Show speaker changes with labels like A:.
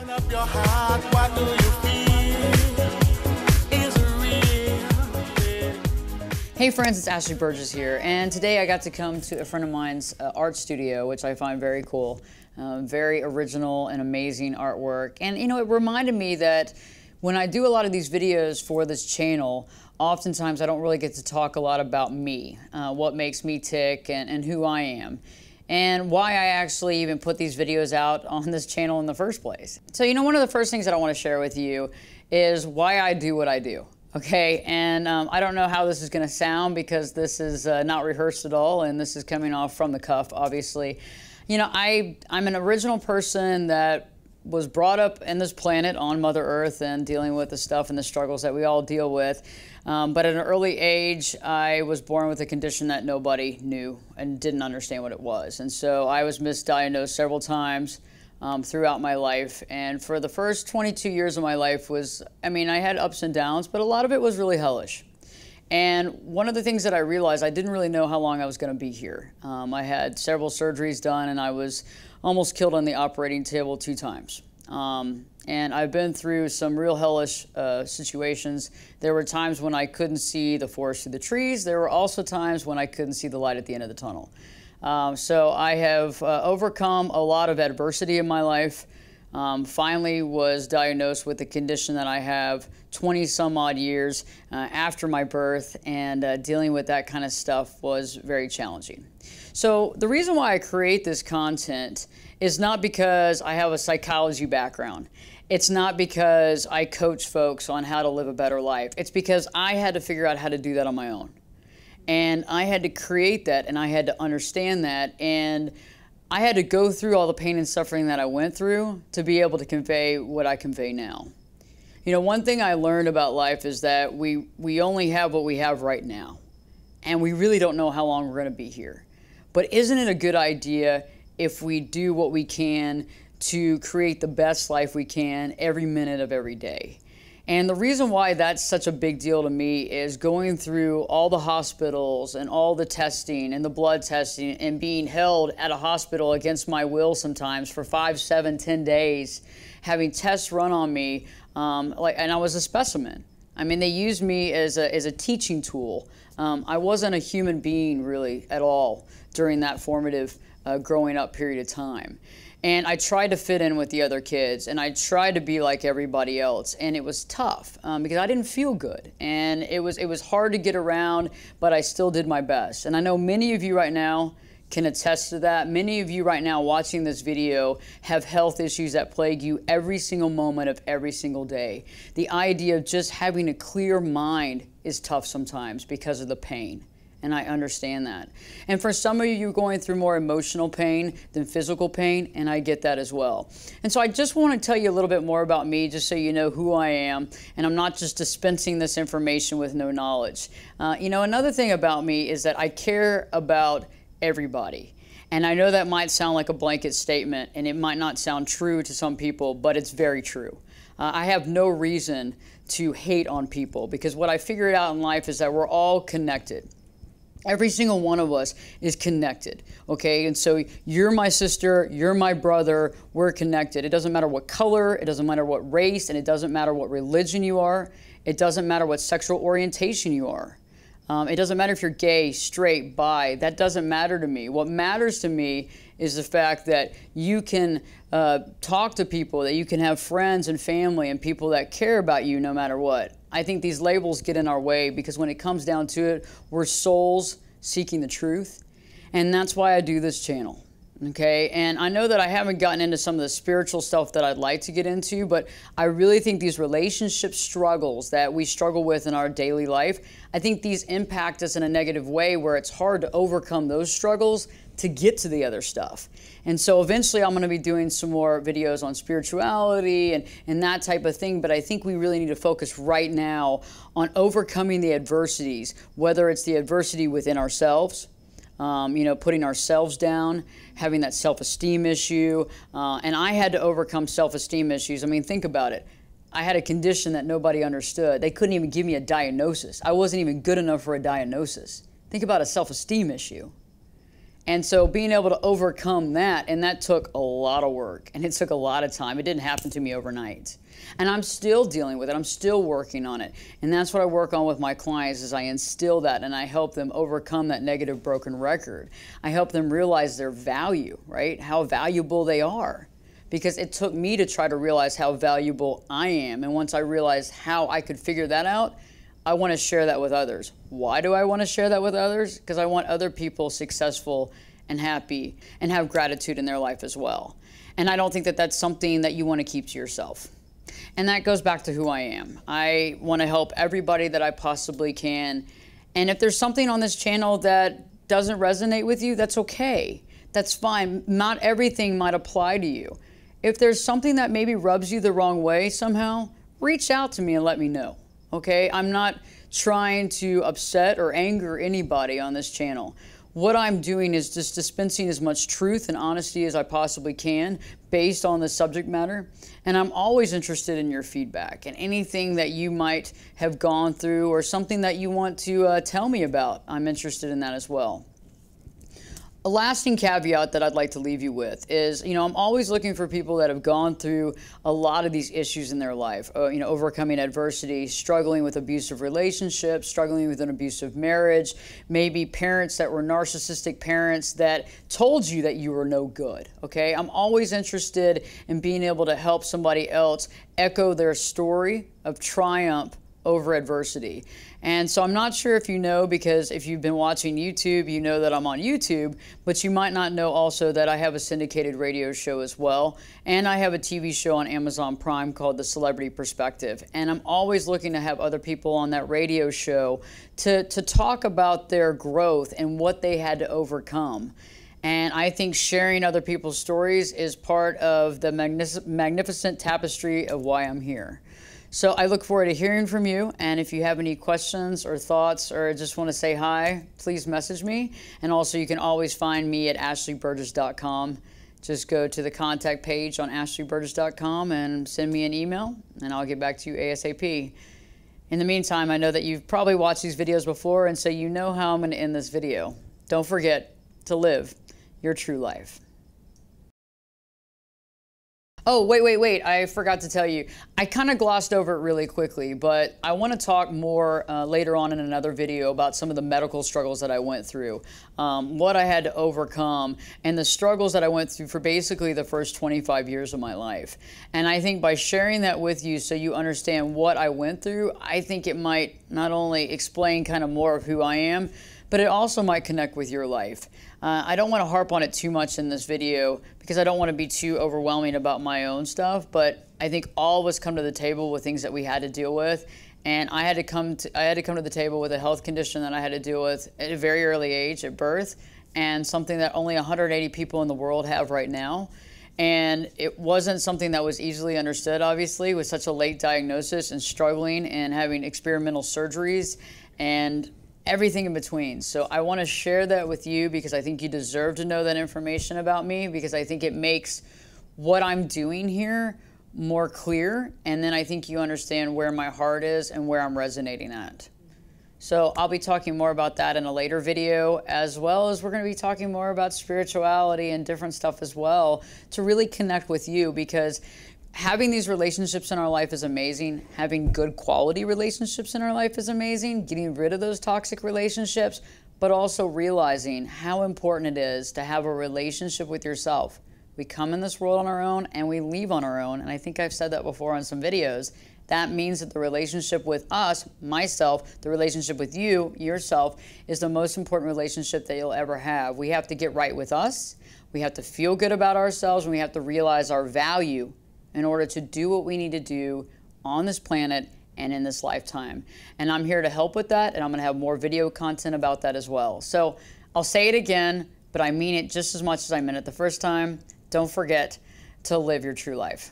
A: Up your heart, what do you feel? Is it real?
B: Hey friends, it's Berges here, and today I got to come to a friend of mine's art studio, which I find very cool. Very original and amazing artwork. And you know, it reminded me that when I do a lot of these videos for this channel, oftentimes I don't really get to talk a lot about me, what makes me tick and who I am, and why I actually even put these videos out on this channel in the first place. So you know, one of the first things that I want to share with you is why I do what I do. Okay, and I don't know how this is going to sound because this is not rehearsed at all, and this is coming off from the cuff, obviously. You know, I'm an original person that was brought up in this planet on Mother Earth and dealing with the stuff and the struggles that we all deal with. But at an early age, I was born with a condition that nobody knew and didn't understand what it was. And so I was misdiagnosed several times throughout my life. And for the first 22 years of my life I had ups and downs, but a lot of it was really hellish. And one of the things that I realized, I didn't really know how long I was going to be here. I had several surgeries done, and I was almost killed on the operating table 2 times. And I've been through some real hellish situations. There were times when I couldn't see the forest through the trees. There were also times when I couldn't see the light at the end of the tunnel. So I have overcome a lot of adversity in my life. Finally was diagnosed with the condition that I have 20 some odd years after my birth, and dealing with that kind of stuff was very challenging. So the reason why I create this content is not because I have a psychology background. It's not because I coach folks on how to live a better life. It's because I had to figure out how to do that on my own. And I had to create that, and I had to understand that, and I had to go through all the pain and suffering that I went through to be able to convey what I convey now. You know, one thing I learned about life is that we only have what we have right now, and we really don't know how long we're going to be here. But isn't it a good idea if we do what we can to create the best life we can every minute of every day? And the reason why that's such a big deal to me is going through all the hospitals and all the testing and the blood testing and being held at a hospital against my will sometimes for 5, 7, 10 days, having tests run on me, and I was a specimen. I mean, they used me as a teaching tool. I wasn't a human being really at all during that formative growing up period of time. And I tried to fit in with the other kids, and I tried to be like everybody else, and it was tough because I didn't feel good, and it was hard to get around, but I still did my best. And I know many of you right now can attest to that. Many of you right now watching this video have health issues that plague you every single moment of every single day. The idea of just having a clear mind is tough sometimes because of the pain. And I understand that. And for some of you, you're going through more emotional pain than physical pain, and I get that as well. And so I just want to tell you a little bit more about me, just so you know who I am, and I'm not just dispensing this information with no knowledge. You know, another thing about me is that I care about everybody. And I know that might sound like a blanket statement, and it might not sound true to some people, but it's very true. I have no reason to hate on people, because what I figured out in life is that we're all connected. Every single one of us is connected, okay? And so you're my sister, you're my brother, we're connected. It doesn't matter what color, it doesn't matter what race, and it doesn't matter what religion you are. It doesn't matter what sexual orientation you are. It doesn't matter if you're gay, straight, bi. That doesn't matter to me. What matters to me is the fact that you can talk to people, that you can have friends and family and people that care about you no matter what. I think these labels get in our way because when it comes down to it, we're souls seeking the truth. And that's why I do this channel. Okay, and I know that I haven't gotten into some of the spiritual stuff that I'd like to get into, but I really think these relationship struggles that we struggle with in our daily life, I think these impact us in a negative way where it's hard to overcome those struggles to get to the other stuff. And so eventually I'm going to be doing some more videos on spirituality and that type of thing, but I think we really need to focus right now on overcoming the adversities, whether it's the adversity within ourselves, you know, putting ourselves down, having that self-esteem issue. And I had to overcome self-esteem issues. I mean, think about it. I had a condition that nobody understood. They couldn't even give me a diagnosis. I wasn't even good enough for a diagnosis. Think about a self-esteem issue. And so being able to overcome that, and that took a lot of work and it took a lot of time. It didn't happen to me overnight. And I'm still dealing with it. I'm still working on it. And that's what I work on with my clients is I instill that and I help them overcome that negative broken record. I help them realize their value, right? How valuable they are. Because it took me to try to realize how valuable I am. And once I realized how I could figure that out, I want to share that with others. Why do I want to share that with others? Because I want other people successful and happy and have gratitude in their life as well. And I don't think that that's something that you want to keep to yourself. And that goes back to who I am. I want to help everybody that I possibly can. And if there's something on this channel that doesn't resonate with you, that's okay. That's fine. Not everything might apply to you. If there's something that maybe rubs you the wrong way somehow, reach out to me and let me know. Okay, I'm not trying to upset or anger anybody on this channel. What I'm doing is just dispensing as much truth and honesty as I possibly can based on the subject matter. And I'm always interested in your feedback and anything that you might have gone through or something that you want to tell me about. I'm interested in that as well. A lasting caveat that I'd like to leave you with is, I'm always looking for people that have gone through a lot of these issues in their life, overcoming adversity, struggling with abusive relationships, struggling with an abusive marriage, maybe parents that were narcissistic parents that told you that you were no good, okay? I'm always interested in being able to help somebody else echo their story of triumph over adversity. And so I'm not sure if you know, because if you've been watching YouTube, you know that I'm on YouTube, but you might not know also that I have a syndicated radio show as well. And I have a TV show on Amazon Prime called The Celebrity Perspective. And I'm always looking to have other people on that radio show to talk about their growth and what they had to overcome. And I think sharing other people's stories is part of the magnificent tapestry of why I'm here. So I look forward to hearing from you, and if you have any questions or thoughts or just want to say hi, please message me. And also you can always find me at ashleyberges.com. Just go to the contact page on ashleyberges.com and send me an email, and I'll get back to you ASAP. In the meantime, I know that you've probably watched these videos before, and so you know how I'm going to end this video. Don't forget to live your true life. Oh, wait. I forgot to tell you. I kind of glossed over it really quickly, but I want to talk more later on in another video about some of the medical struggles that I went through, what I had to overcome, and the struggles that I went through for basically the first 25 years of my life. And I think by sharing that with you so you understand what I went through, I think it might not only explain kind of more of who I am, but it also might connect with your life. I don't want to harp on it too much in this video because I don't want to be too overwhelming about my own stuff, but I think all of us come to the table with things that we had to deal with, and I had to come to the table with a health condition that I had to deal with at a very early age, at birth, and something that only 180 people in the world have right now. And it wasn't something that was easily understood, obviously, with such a late diagnosis and struggling and having experimental surgeries and everything in between. So I want to share that with you because I think you deserve to know that information about me, because I think it makes what I'm doing here more clear, and then I think you understand where my heart is and where I'm resonating at. So I'll be talking more about that in a later video, as well as we're going to be talking more about spirituality and different stuff as well to really connect with you, because having these relationships in our life is amazing. Having good quality relationships in our life is amazing. Getting rid of those toxic relationships, but also realizing how important it is to have a relationship with yourself. We come in this world on our own and we leave on our own. And I think I've said that before on some videos. That means that the relationship with us, myself, the relationship with you, yourself, is the most important relationship that you'll ever have. We have to get right with us. We have to feel good about ourselves, and we have to realize our value in order to do what we need to do on this planet and in this lifetime. And I'm here to help with that, and I'm gonna have more video content about that as well. So I'll say it again, but I mean it just as much as I meant it the first time. Don't forget to live your true life.